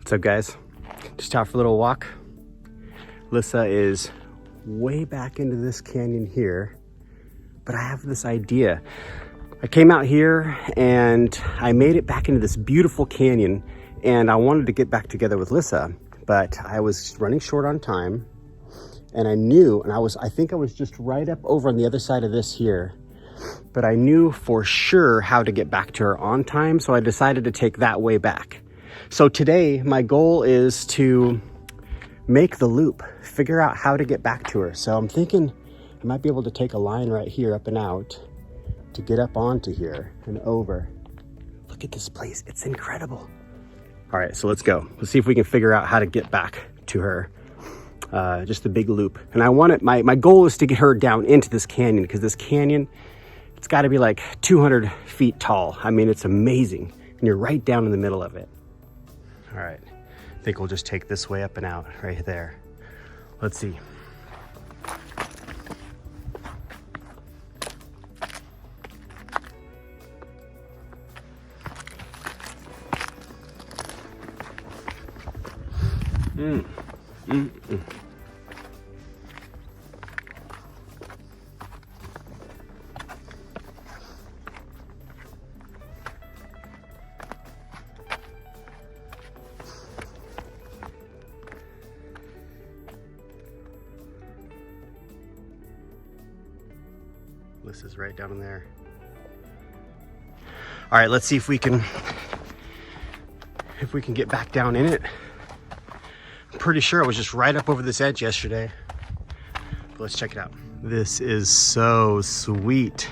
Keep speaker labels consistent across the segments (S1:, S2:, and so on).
S1: What's up, guys? Just out for a little walk. Lissa is way back into this canyon here, but I have this idea. I came out here and I made it back into this beautiful canyon, and I wanted to get back together with Lissa, but I was running short on time, and I knew, and I think I was just right up over on the other side of this here, but I knew for sure how to get back to her on time, so I decided to take that way back. So today, my goal is to make the loop, figure out how to get back to her. So I'm thinking I might be able to take a line right here up and out to get up onto here and over. Look at this place, it's incredible. All right, so let's go. Let's see if we can figure out how to get back to her. Just a big loop. And I want it, my goal is to get her down into this canyon, because this canyon, it's gotta be like 200 feet tall. I mean, it's amazing. And you're right down in the middle of it. All right, I think we'll just take this way up and out right there. Let's see. Lissa's right down in there. All right, let's see if we can get back down in it. I'm pretty sure I was just right up over this edge yesterday. But let's check it out. This is so sweet.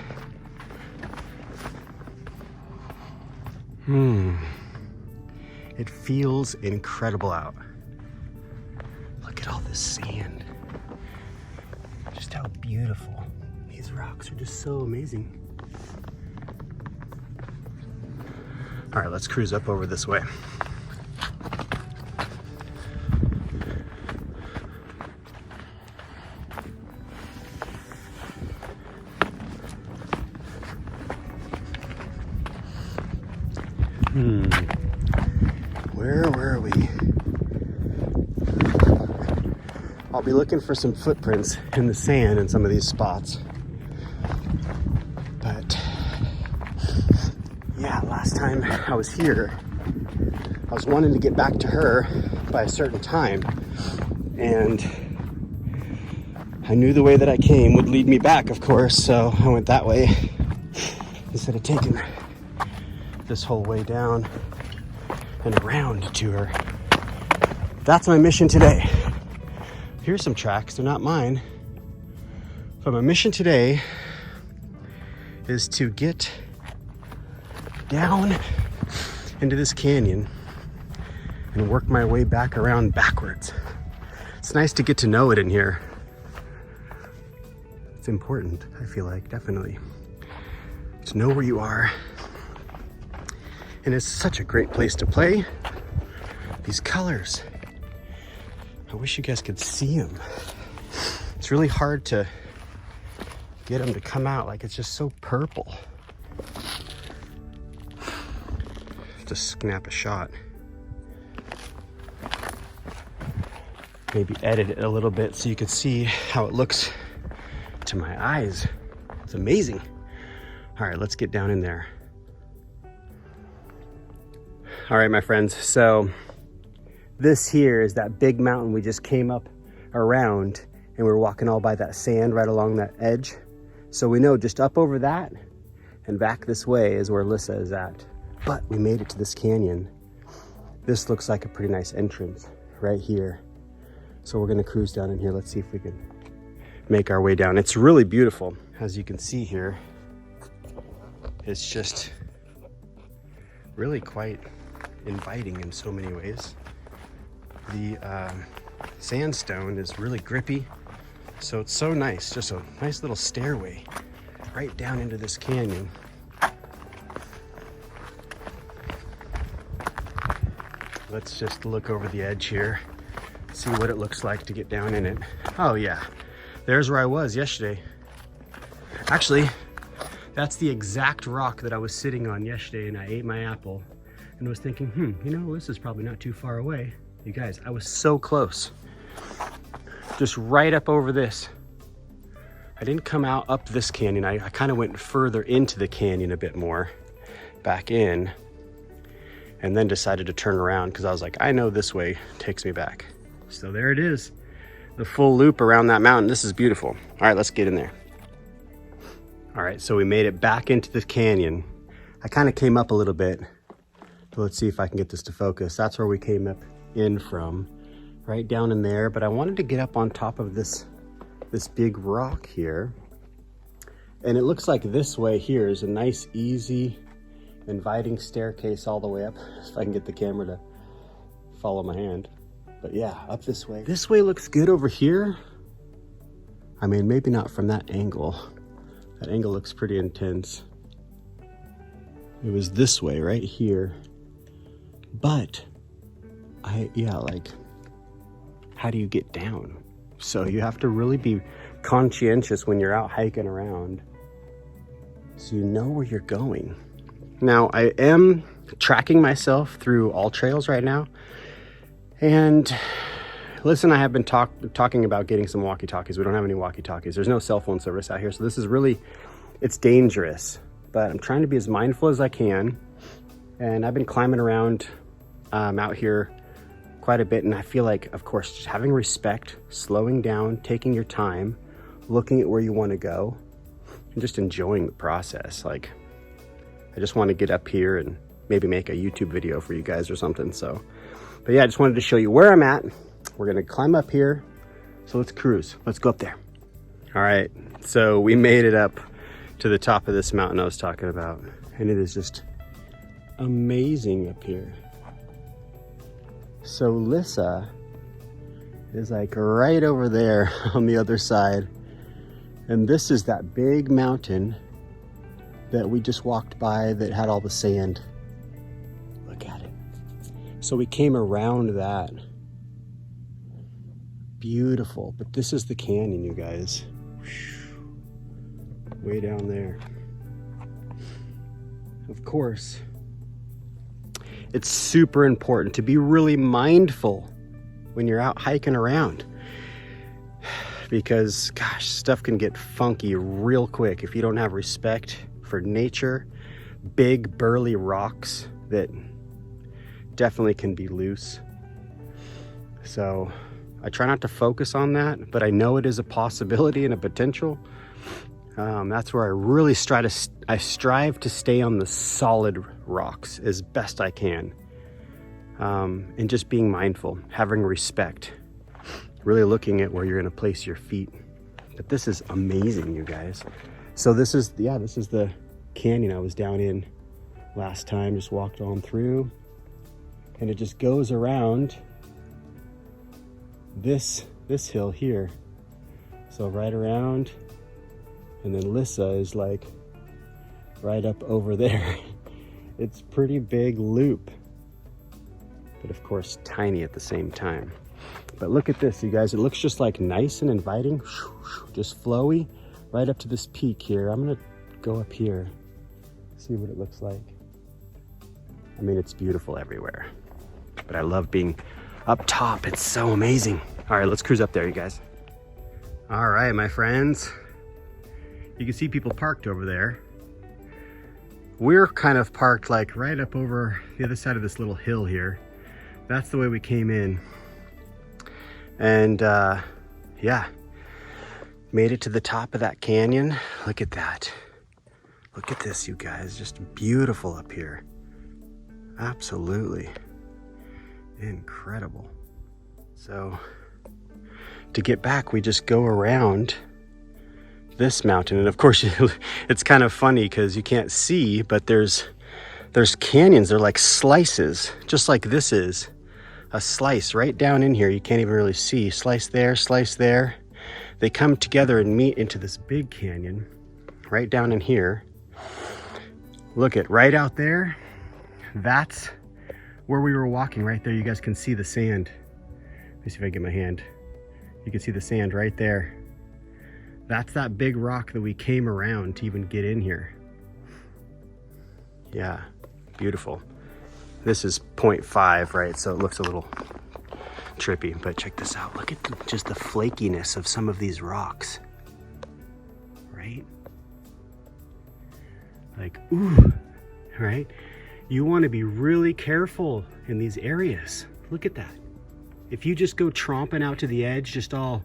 S1: It feels incredible out. Look at all this sand. Just how beautiful. These rocks are just so amazing. All right, let's cruise up over this way. Where were we? I'll be looking for some footprints in the sand in some of these spots. But yeah, last time I was here, I was wanting to get back to her by a certain time, and I knew the way that I came would lead me back, of course, so I went that way instead of taking this whole way down and around to her. That's my mission today. Here's some tracks, they're not mine, but my mission today is to get down into this canyon and work my way back around backwards. It's nice to get to know it in here. It's important, I feel like, definitely, to know where you are. And it's such a great place to play. These colors, I wish you guys could see them. It's really hard to get them to come out, like it's just so purple. Just snap a shot. Maybe edit it a little bit so you can see how it looks to my eyes. It's amazing. All right, let's get down in there. All right, my friends, so this here is that big mountain we just came up around, and we're walking all by that sand right along that edge. So we know just up over that and back this way is where Lissa is at. But we made it to this canyon. This looks like a pretty nice entrance right here. So we're gonna cruise down in here. Let's see if we can make our way down. It's really beautiful. As you can see here, it's just really quite inviting in so many ways. The sandstone is really grippy, so it's so nice. Just a nice little stairway right down into this canyon. Let's just look over the edge here, see what it looks like to get down in it. Oh yeah, there's where I was yesterday. Actually, that's the exact rock that I was sitting on yesterday, and I ate my apple. and was thinking, you know, this is probably not too far away. You guys, I was so close. Just right up over this. I didn't come out up this canyon. I kind of went further into the canyon a bit more, back in, and then decided to turn around because I was like, I know this way takes me back. So there it is, the full loop around that mountain. This is beautiful. All right, let's get in there. All right, so we made it back into the canyon. I kind of came up a little bit. So let's see if I can get this to focus. That's where we came up in from, right down in there. But I wanted to get up on top of this big rock here. And it looks like this way here is a nice, easy, inviting staircase all the way up. If I can get the camera to follow my hand. But yeah, up this way. This way looks good over here. I mean, maybe not from that angle. That angle looks pretty intense. It was this way right here. But like, how do you get down? So you have to really be conscientious when you're out hiking around, so you know where you're going. Now, I am tracking myself through all trails right now. And Lissa and I have been talking about getting some walkie-talkies. We don't have any walkie-talkies. There's no cell phone service out here. So this is really, it's dangerous. But I'm trying to be as mindful as I can. And I've been climbing around out here quite a bit. And I feel like, of course, just having respect, slowing down, taking your time, looking at where you want to go, and just enjoying the process. Like, I just want to get up here and maybe make a YouTube video for you guys or something. So, but yeah, I just wanted to show you where I'm at. We're going to climb up here. So let's cruise. Let's go up there. All right. So we made it up to the top of this mountain I was talking about. And it is just amazing up here. So Lissa is like right over there on the other side. And this is that big mountain that we just walked by that had all the sand. Look at it. So we came around that. Beautiful. But this is the canyon, you guys. Way down there. Of course, it's super important to be really mindful when you're out hiking around, because gosh, stuff can get funky real quick if you don't have respect for nature. Big burly rocks that definitely can be loose. So I try not to focus on that, but I know it is a possibility and a potential. That's where I really strive to stay on the solid rocks as best I can. And just being mindful, having respect, really looking at where you're going to place your feet. But this is amazing, you guys. So this is the canyon I was down in last time, just walked on through, and it just goes around this hill here. So right around, and then Lissa is like right up over there. It's pretty big loop, but of course tiny at the same time. But look at this, you guys. It looks just like nice and inviting, just flowy, right up to this peak here. I'm gonna go up here, see what it looks like. I mean, it's beautiful everywhere, but I love being up top. It's so amazing. All right, let's cruise up there, you guys. All right, my friends. You can see people parked over there. We're kind of parked like right up over the other side of this little hill here. That's the way we came in. And yeah, made it to the top of that canyon. Look at that. Look at this, you guys. Just beautiful up here. Absolutely incredible. So to get back, we just go around this mountain. And of course, it's kind of funny because you can't see, but there's canyons. They're like slices, just like this is a slice right down in here. You can't even really see. Slice there, slice there. They come together and meet into this big canyon right down in here. Look at right out there. That's where we were walking right there. You guys can see the sand. Let me see if I get my hand. You can see the sand right there. That's that big rock that we came around to even get in here. Yeah, beautiful. This is 0.5, right? So it looks a little trippy, but check this out. Look at just the flakiness of some of these rocks, right? Like, ooh, right? You want to be really careful in these areas. Look at that. If you just go tromping out to the edge, just all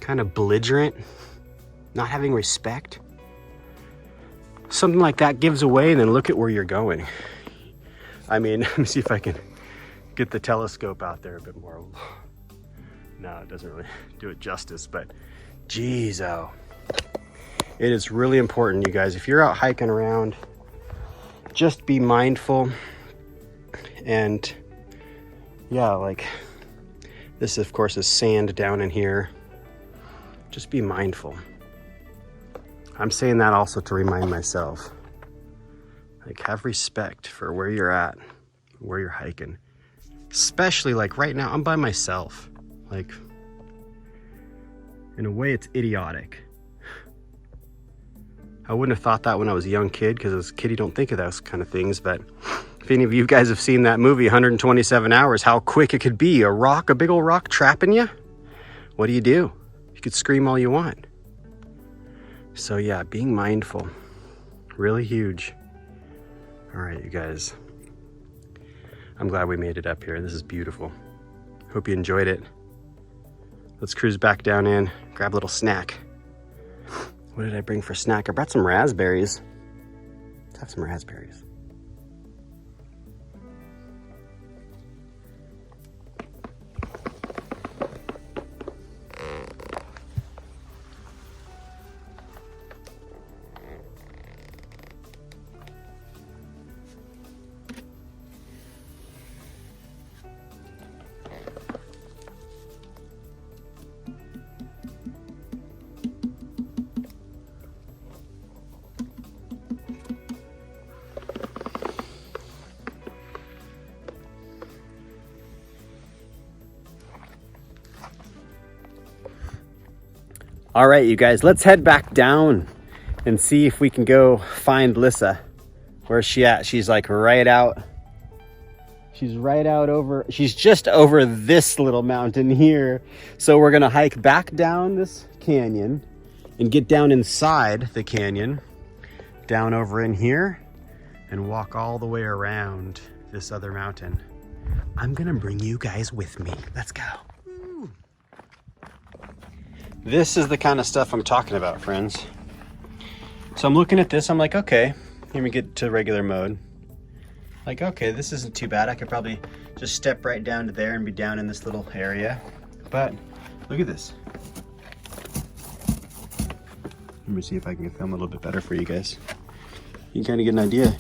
S1: kind of belligerent, not having respect, something like that gives away, and then look at where you're going. I mean, let me see if I can get the telescope out there a bit more. No, it doesn't really do it justice, but geez, oh. It is really important, you guys, if you're out hiking around, just be mindful. And yeah, like this, of course, is sand down in here. Just be mindful. I'm saying that also to remind myself. Like, have respect for where you're at, where you're hiking. Especially like right now, I'm by myself. Like, in a way, it's idiotic. I wouldn't have thought that when I was a young kid, because as a kid, you don't think of those kind of things. But if any of you guys have seen that movie, 127 Hours, how quick it could be. A big old rock trapping you. What do? You could scream all you want. So yeah, being mindful, really huge. All right, you guys. I'm glad we made it up here. This is beautiful. Hope you enjoyed it. Let's cruise back down in, grab a little snack. What did I bring for snack? I brought some raspberries. Let's have some raspberries. All right, you guys, let's head back down and see if we can go find Lissa. Where's she at? She's like right out. She's right out over, she's just over this little mountain here. So we're gonna hike back down this canyon and get down inside the canyon, down over in here, and walk all the way around this other mountain. I'm gonna bring you guys with me. Let's go. This is the kind of stuff I'm talking about, friends. So I'm looking at this, I'm like, okay, let me get to regular mode. Like, okay, this isn't too bad. I could probably just step right down to there and be down in this little area. But look at this. Let me see if I can film a little bit better for you guys. You can kind of get an idea.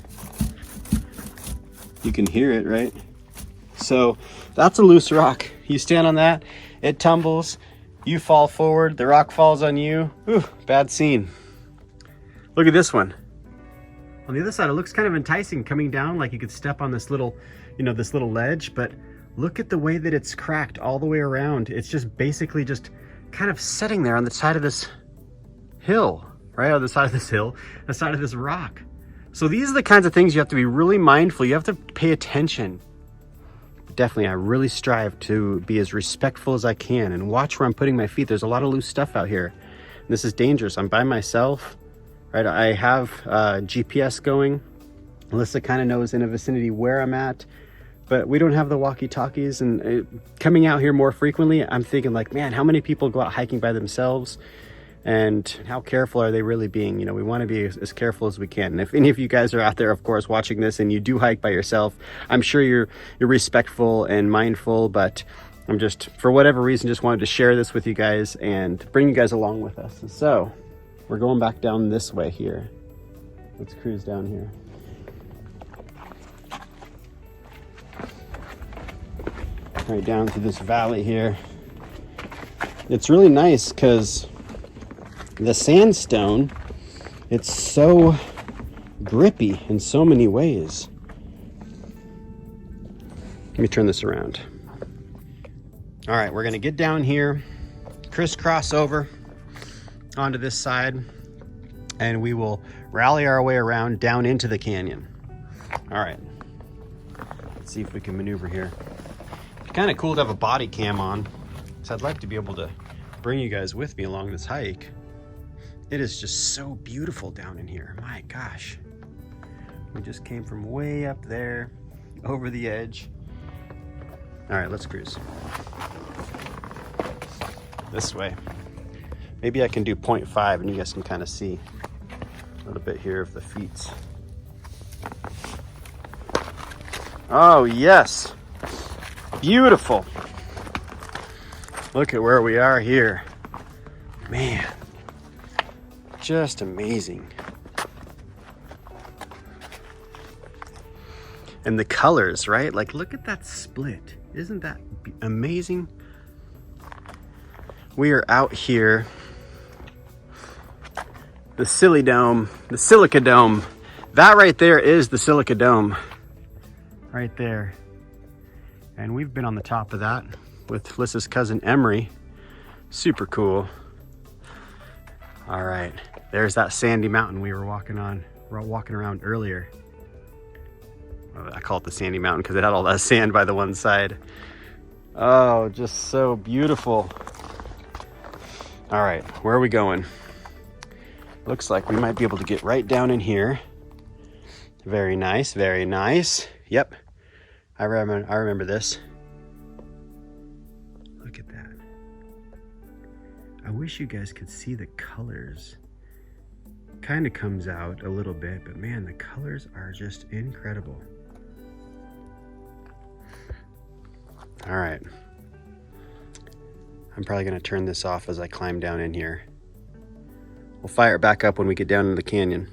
S1: You can hear it, right? So that's a loose rock. You stand on that, it tumbles. You fall forward, the rock falls on you. Ooh, bad scene. Look at this one. On the other side, it looks kind of enticing coming down, like you could step on this little, this little ledge, but look at the way that it's cracked all the way around. It's just basically just kind of sitting there on the side of this hill, right? On the side of this hill, the side of this rock. So these are the kinds of things you have to be really mindful. You have to pay attention. Definitely, I really strive to be as respectful as I can and watch where I'm putting my feet. There's a lot of loose stuff out here. This is dangerous. I'm by myself, right? I have GPS going. Lissa kind of knows in a vicinity where I'm at, but we don't have the walkie-talkies. And coming out here more frequently, I'm thinking like, man, how many people go out hiking by themselves? And how careful are they really being? We want to be as careful as we can. And if any of you guys are out there, of course, watching this and you do hike by yourself, I'm sure you're respectful and mindful, but I'm just, for whatever reason, just wanted to share this with you guys and bring you guys along with us. So we're going back down this way here. Let's cruise down here. Right down through this valley here. It's really nice because the sandstone, it's so grippy in so many ways. Let me turn this around. All right, we're gonna get down here, crisscross over onto this side, and we will rally our way around down into the canyon. All right, Let's see if we can maneuver here. It's kind of cool to have a body cam on, so I'd like to be able to bring you guys with me along this hike. It is just so beautiful down in here. My gosh. We just came from way up there, over the edge. All right, let's cruise. This way. Maybe I can do 0.5 and you guys can kind of see a little bit here of the feet. Oh, yes. Beautiful. Look at where we are here. Man, just amazing. And the colors, right? Like, look at that split. Isn't that amazing? We are out here. The Silica Dome. That right there is the Silica Dome. Right there. And we've been on the top of that with Lissa's cousin Emery. Super cool. All right, there's that sandy mountain we were walking around earlier. I call it the sandy mountain because it had all that sand by the one side. Oh, just so beautiful. All right, where are we going? Looks like we might be able to get right down in here. Very nice, very nice. Yep, I remember this. Look at that. I wish you guys could see the colors. Kind of comes out a little bit, but man, the colors are just incredible. All right. I'm probably gonna turn this off as I climb down in here. We'll fire it back up when we get down into the canyon.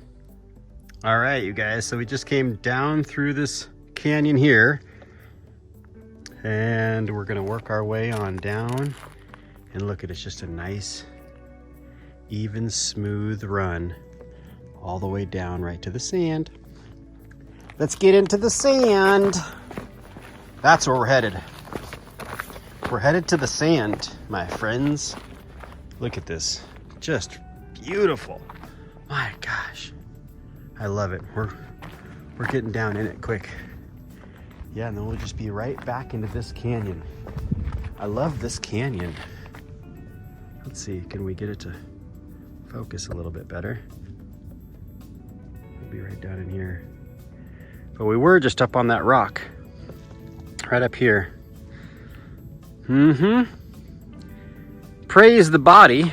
S1: All right, you guys, so we just came down through this canyon here and we're gonna work our way on down. And look at it, it's just a nice, even, smooth run all the way down right to the sand. Let's get into the sand. That's where we're headed. We're headed to the sand, my friends. Look at this, just beautiful. My gosh, I love it. We're getting down in it quick. Yeah, and then we'll just be right back into this canyon. I love this canyon. Let's see, can we get it to focus a little bit better? We'll be right down in here. But we were just up on that rock, right up here. Praise the body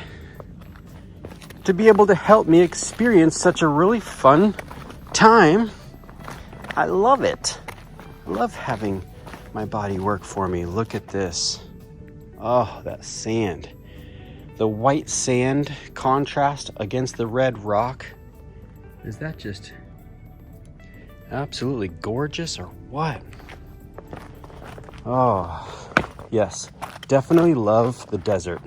S1: to be able to help me experience such a really fun time. I love it. I love having my body work for me. Look at this. Oh, that sand. The white sand contrast against the red rock. Is that just absolutely gorgeous or what? Oh, yes. Definitely love the desert.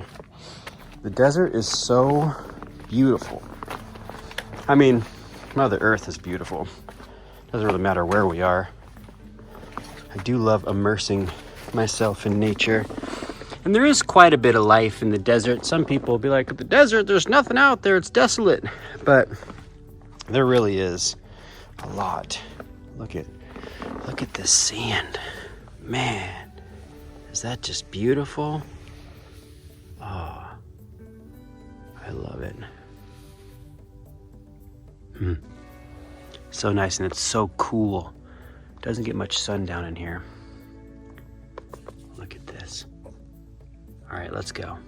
S1: The desert is so beautiful. I mean, Mother Earth is beautiful. Doesn't really matter where we are. I do love immersing myself in nature. And there is quite a bit of life in the desert. Some people will be like, the desert, there's nothing out there, it's desolate. But there really is a lot. Look at this sand. Man, is that just beautiful? Oh, I love it. So nice, and it's so cool. Doesn't get much sun down in here. Look at this. All right, let's go.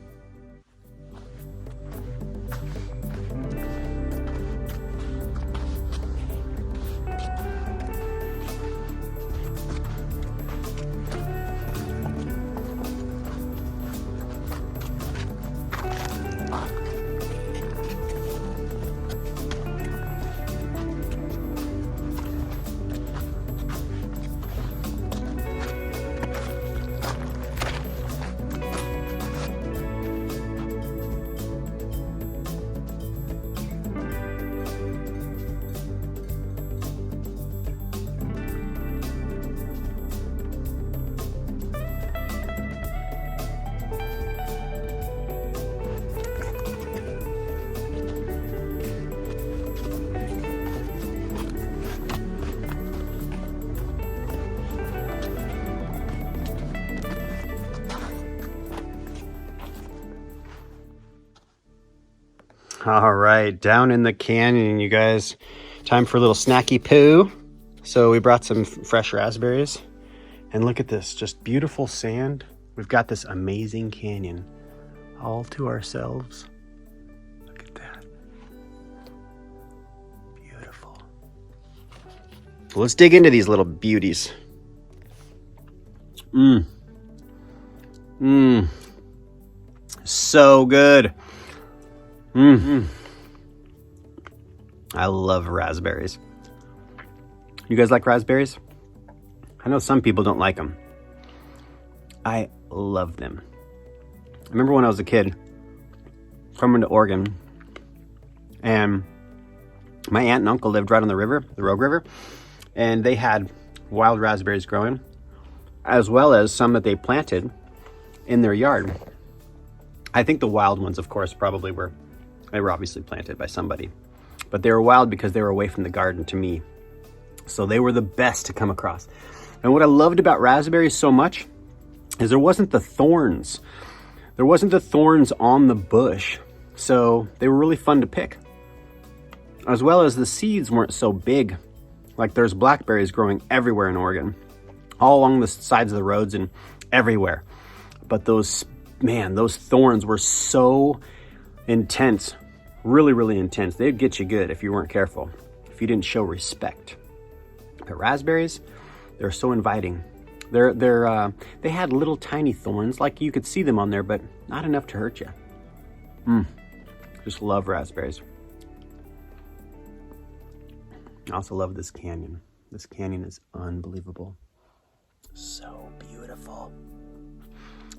S1: All right, down in the canyon, you guys. Time for a little snacky poo. So we brought some fresh raspberries. And look at this, just beautiful sand. We've got this amazing canyon all to ourselves. Look at that. Beautiful. Well, let's dig into these little beauties. So good. I love raspberries. You guys like raspberries? I know some people don't like them. I love them. I remember when I was a kid coming to Oregon, and my aunt and uncle lived right on the river, the Rogue River, and they had wild raspberries growing, as well as some that they planted in their yard. I think the wild ones, of course, probably they were obviously planted by somebody, but they were wild because they were away from the garden to me. So they were the best to come across. And what I loved about raspberries so much is there wasn't the thorns. There wasn't the thorns on the bush. So they were really fun to pick. As well as the seeds weren't so big. Like there's blackberries growing everywhere in Oregon, all along the sides of the roads and everywhere. But those thorns were so intense, really, really intense. They'd get you good if you weren't careful, if you didn't show respect. But raspberries, they're so inviting. They had little tiny thorns, like you could see them on there, but not enough to hurt you. Just love raspberries. I also love this canyon. This canyon is unbelievable. So beautiful.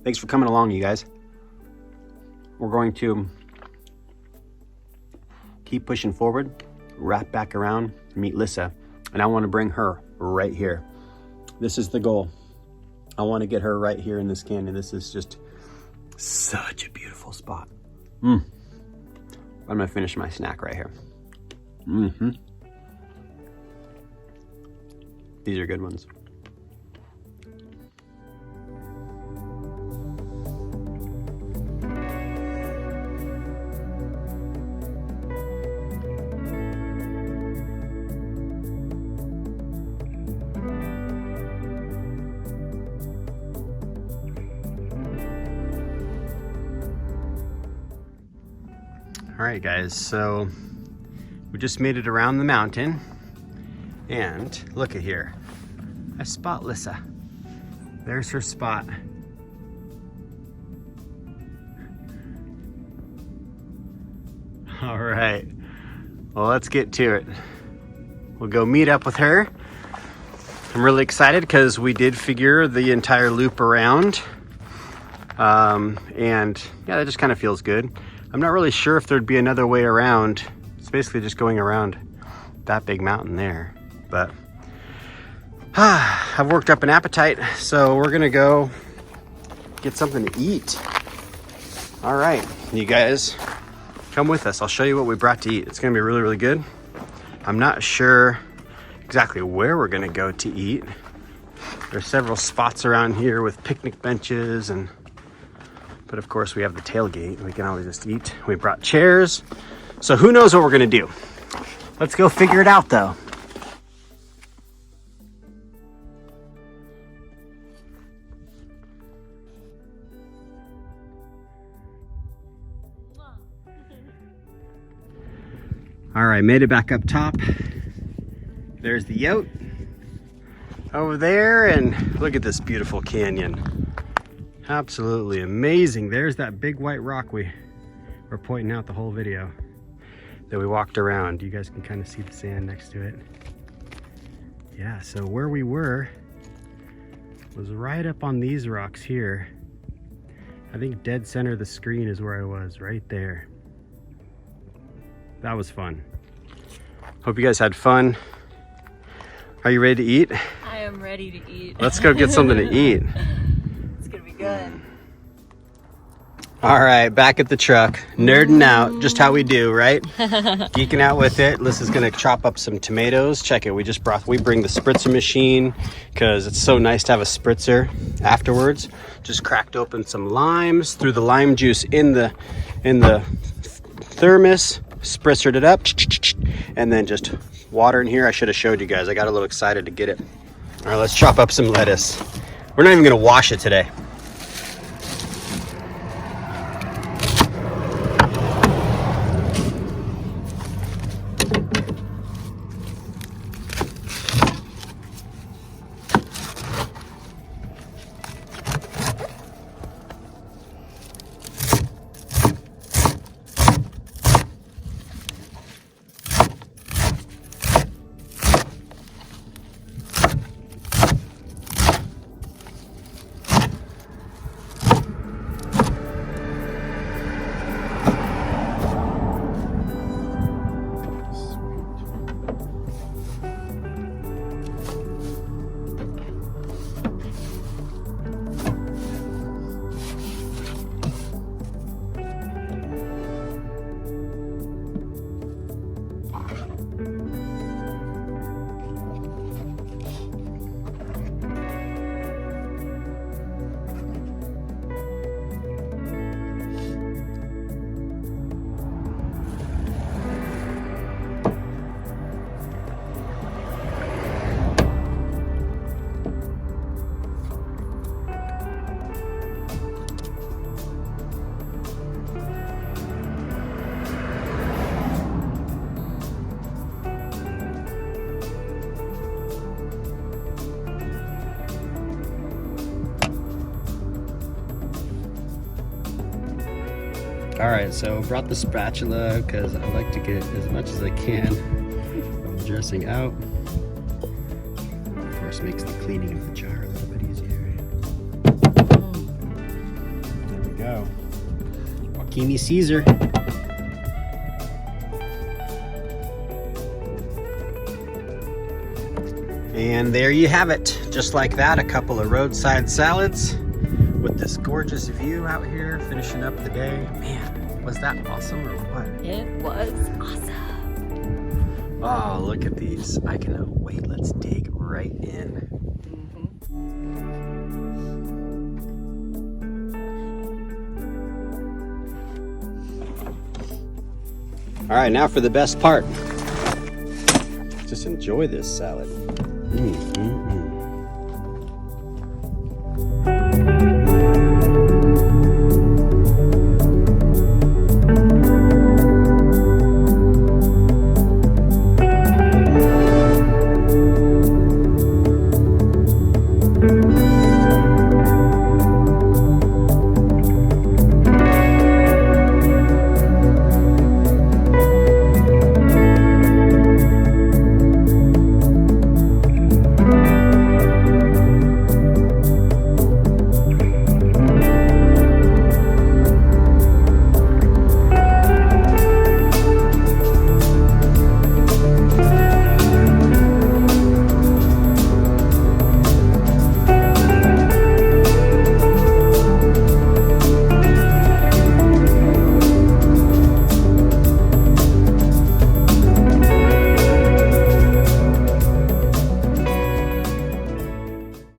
S1: Thanks for coming along, you guys. We're going to keep pushing forward, wrap back around, meet Lissa, and I want to bring her right here. This is the goal. I want to get her right here in this canyon. This is just such a beautiful spot. I'm gonna finish my snack right here. These are good ones. All right, guys, so we just made it around the mountain, and look at here. I spot Lissa. There's her spot. All right, well, let's get to it. We'll go meet up with her. I'm really excited because we did figure the entire loop around. And yeah, that just kind of feels good. I'm not really sure if there'd be another way around. It's basically just going around that big mountain there. But I've worked up an appetite, so we're gonna go get something to eat. All right, you guys, come with us. I'll show you what we brought to eat. It's gonna be really, really good. I'm not sure exactly where we're gonna go to eat. There's several spots around here with picnic benches, but of course we have the tailgate. We can always just eat. We brought chairs. So who knows what we're gonna do? Let's go figure it out though. All right, made it back up top. There's the yote over there, and look at this beautiful canyon. Absolutely amazing. There's that big white rock we were pointing out the whole video that we walked around. You guys can kind of see the sand next to it. Yeah, so where we were was right up on these rocks here. I think dead center of the screen is where I was, right there. That was fun. Hope you guys had fun. Are you ready to eat?
S2: I am ready to eat.
S1: Let's go get something to eat.
S2: It's gonna be good.
S1: All right, back at the truck, nerding out, just how we do, right? Geeking out with it. Lissa's gonna chop up some tomatoes. Check it, we bring the spritzer machine because it's so nice to have a spritzer afterwards. Just cracked open some limes, threw the lime juice in the thermos, spritzered it up, and then just water in here. I should have showed you guys. I got a little excited to get it. All right, let's chop up some lettuce. We're not even gonna wash it today. All right, so brought the spatula because I like to get as much as I can of the dressing out. Of course, makes the cleaning of the jar a little bit easier. There we go. Joaquini Caesar. And there you have it. Just like that, a couple of roadside salads with this gorgeous view out here, finishing up the day. Man, was that awesome or what?
S2: It was awesome.
S1: Oh, look at these. I cannot wait. Let's dig right in. All right, now for the best part. Just enjoy this salad.